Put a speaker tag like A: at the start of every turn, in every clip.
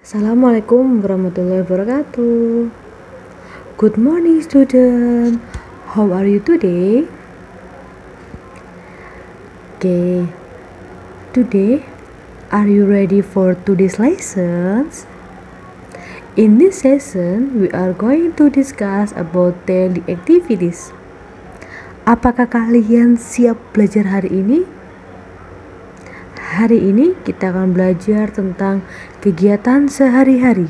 A: Assalamualaikum warahmatullahi wabarakatuh. Good morning student. How are you today? Okay. Today, are you ready for today's lessons? In this session, we are going to discuss about daily activities. Apakah kalian siap belajar hari ini? Hari ini kita akan belajar tentang kegiatan sehari-hari.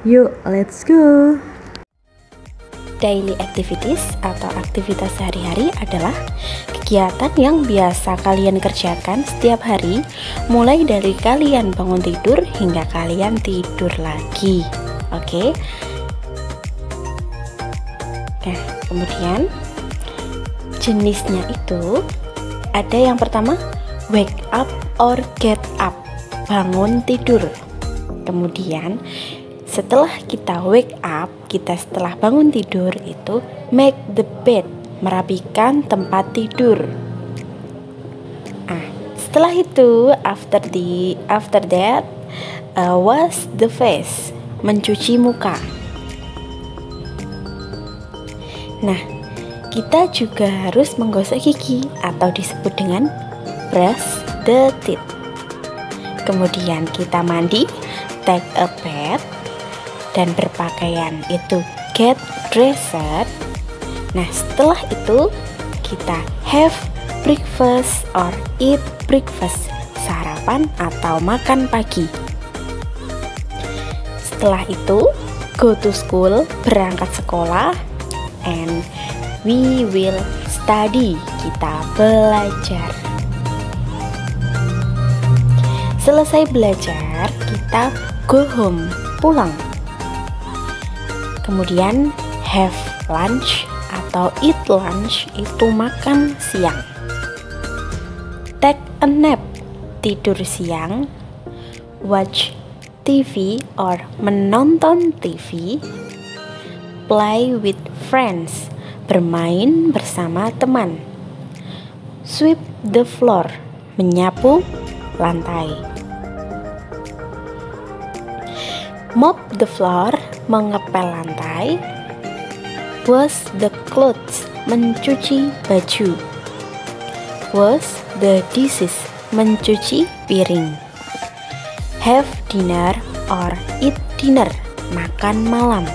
A: Yuk, let's go!
B: Daily activities atau aktivitas sehari-hari adalah kegiatan yang biasa kalian kerjakan setiap hari, mulai dari kalian bangun tidur hingga kalian tidur lagi. Oke. Nah, kemudian jenisnya itu ada yang pertama, wake up or get up, bangun tidur. Kemudian setelah kita wake up, setelah bangun tidur itu make the bed, merapikan tempat tidur. Setelah itu after that wash the face, mencuci muka. Nah, kita juga harus menggosok gigi atau disebut dengan brush the teeth. Kemudian kita mandi, take a bath, dan berpakaian itu get dressed. Nah, setelah itu kita have breakfast or eat breakfast, sarapan atau makan pagi. Setelah itu go to school, berangkat sekolah, and we will study, kita belajar. Selesai belajar, kita go home, pulang. Kemudian have lunch atau eat lunch itu makan siang. Take a nap, tidur siang. Watch TV or menonton TV. Play with friends, bermain bersama teman. Sweep the floor, menyapu lantai. Mop the floor, mengepel lantai. Wash the clothes, mencuci baju. Wash the dishes, mencuci piring. Have dinner or eat dinner, makan malam.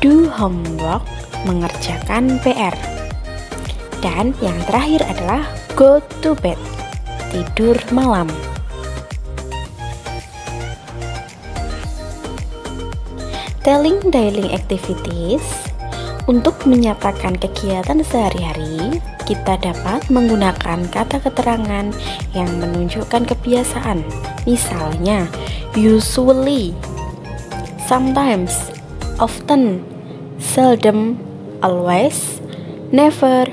B: Do homework, mengerjakan PR. Dan yang terakhir adalah go to bed, tidur malam. Telling daily activities, untuk menyatakan kegiatan sehari-hari, kita dapat menggunakan kata keterangan yang menunjukkan kebiasaan. Misalnya, usually, sometimes, often, seldom, always, never,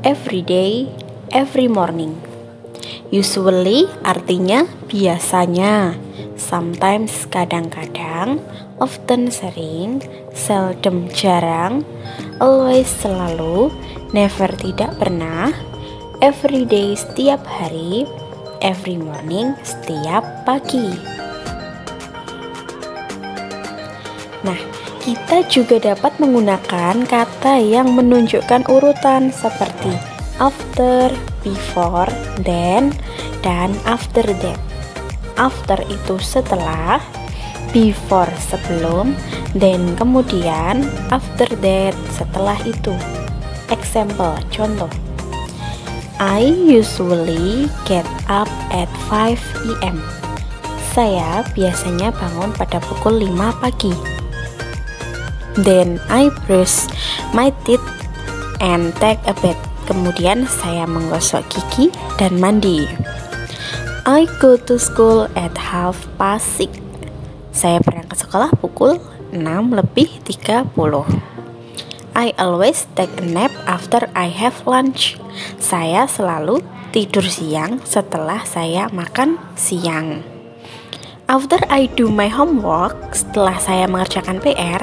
B: every day, every morning. Usually artinya biasanya, sometimes kadang-kadang, often sering, seldom jarang, always selalu, never tidak pernah, every day setiap hari, every morning setiap pagi. Nah, kita juga dapat menggunakan kata yang menunjukkan urutan seperti after, before, then, dan after that. After itu setelah, before sebelum, then kemudian, after that setelah itu. Example, contoh. I usually get up at 5 AM. Saya biasanya bangun pada pukul 5 pagi. Then I brush my teeth and take a bath. Kemudian saya menggosok gigi dan mandi. I go to school at 6:30. Saya berangkat sekolah pukul 6:30. I always take a nap after I have lunch. Saya selalu tidur siang setelah saya makan siang. After I do my homework, setelah saya mengerjakan PR,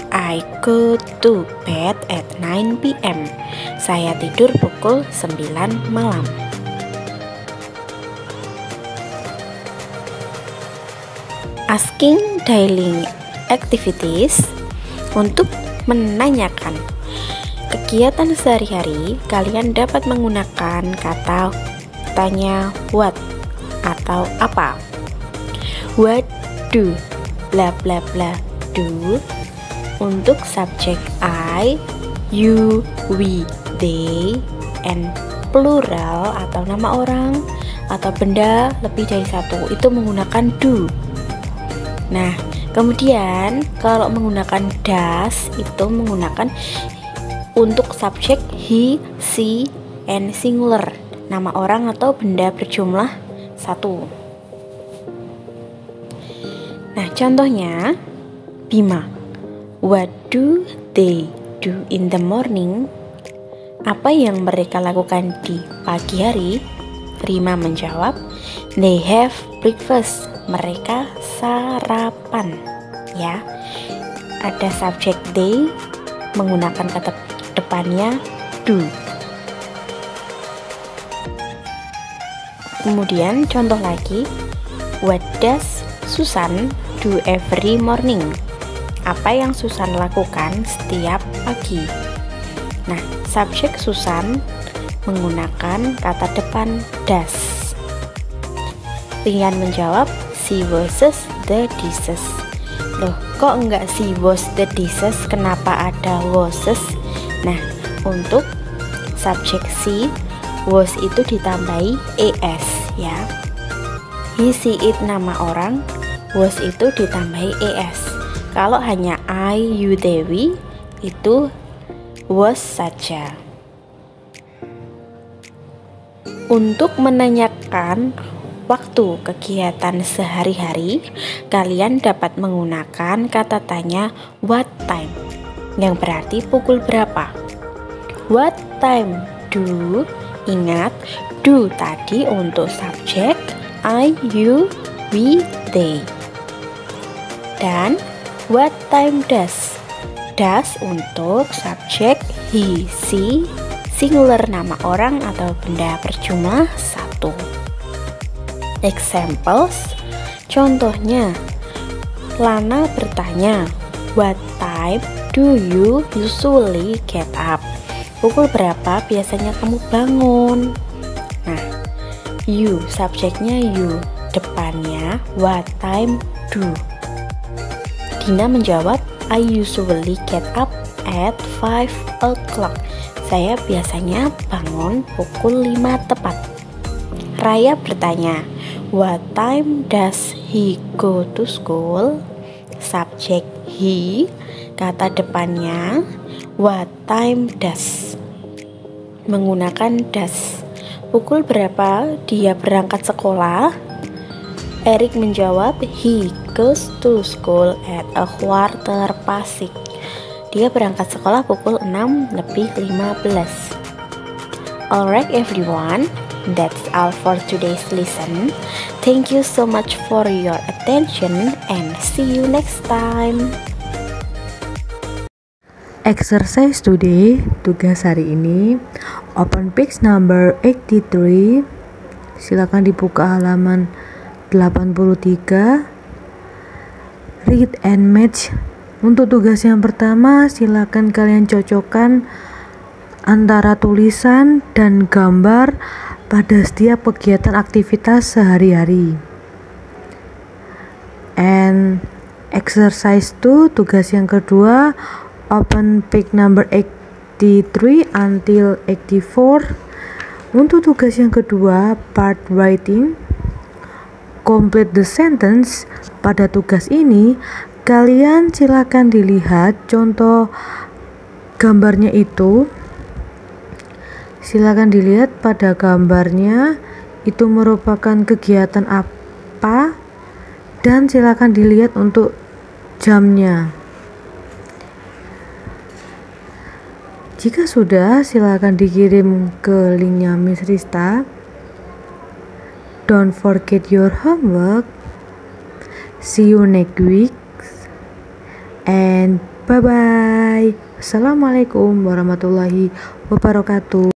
B: I go to bed at 9 PM. Saya tidur pukul 9 malam. asking daily activities, untuk menanyakan kegiatan sehari-hari, kalian dapat menggunakan kata tanya what atau apa. What do bla bla bla do untuk subjek I, you, we, they, and plural atau nama orang atau benda lebih dari satu itu menggunakan do. Nah, kemudian kalau menggunakan does itu menggunakan untuk subjek he, she, and singular, nama orang atau benda berjumlah satu. Nah, contohnya Bima, what do they do in the morning? Apa yang mereka lakukan di pagi hari? Rima menjawab, they have breakfast. Mereka sarapan. Ya, ada subjek they menggunakan kata depannya do. Kemudian contoh lagi, what does Susan do every morning? Apa yang Susan lakukan setiap pagi? Nah, subjek Susan menggunakan kata depan does. Rian menjawab, she washes the dishes. Loh, kok enggak she wash the dishes? Kenapa ada washes? Nah, untuk subjek she, wash itu ditambahi es ya. He, she, it nama orang, wash itu ditambahi es. Kalau hanya I, you, they, we, itu was saja. Untuk menanyakan waktu kegiatan sehari-hari, kalian dapat menggunakan kata tanya what time, yang berarti pukul berapa. What time do, ingat do tadi untuk subjek I, you, we, they. Dan what time does, does untuk subjek he, she, singular nama orang atau benda berjumlah satu. Examples, contohnya Lana bertanya, what time do you usually get up? Pukul berapa biasanya kamu bangun? Nah, you, subjeknya you, depannya what time do. Dina menjawab, I usually get up at 5 o'clock. Saya biasanya bangun pukul 5 tepat. Raya bertanya, what time does he go to school? Subjek he, kata depannya what time does, menggunakan does. Pukul berapa dia berangkat sekolah? Erik menjawab, he goes to school at 6:15. Dia berangkat sekolah pukul 6:15. Alright everyone, that's all for today's lesson. Thank you so much for your attention and see you next time.
A: Exercise today, tugas hari ini, open page number 83. Silakan dibuka halaman 83. Read and match. Untuk tugas yang pertama, silakan kalian cocokkan antara tulisan dan gambar pada setiap kegiatan aktivitas sehari-hari. And exercise 2, tugas yang kedua, open page number 83 until 84. Untuk tugas yang kedua, part writing, complete the sentence. Pada tugas ini, kalian silakan dilihat contoh gambarnya itu. Silakan dilihat pada gambarnya itu merupakan kegiatan apa, dan silakan dilihat untuk jamnya. Jika sudah, silakan dikirim ke linknya Miss Rista. Don't forget your homework. See you next week and bye bye. Assalamualaikum warahmatullahi wabarakatuh.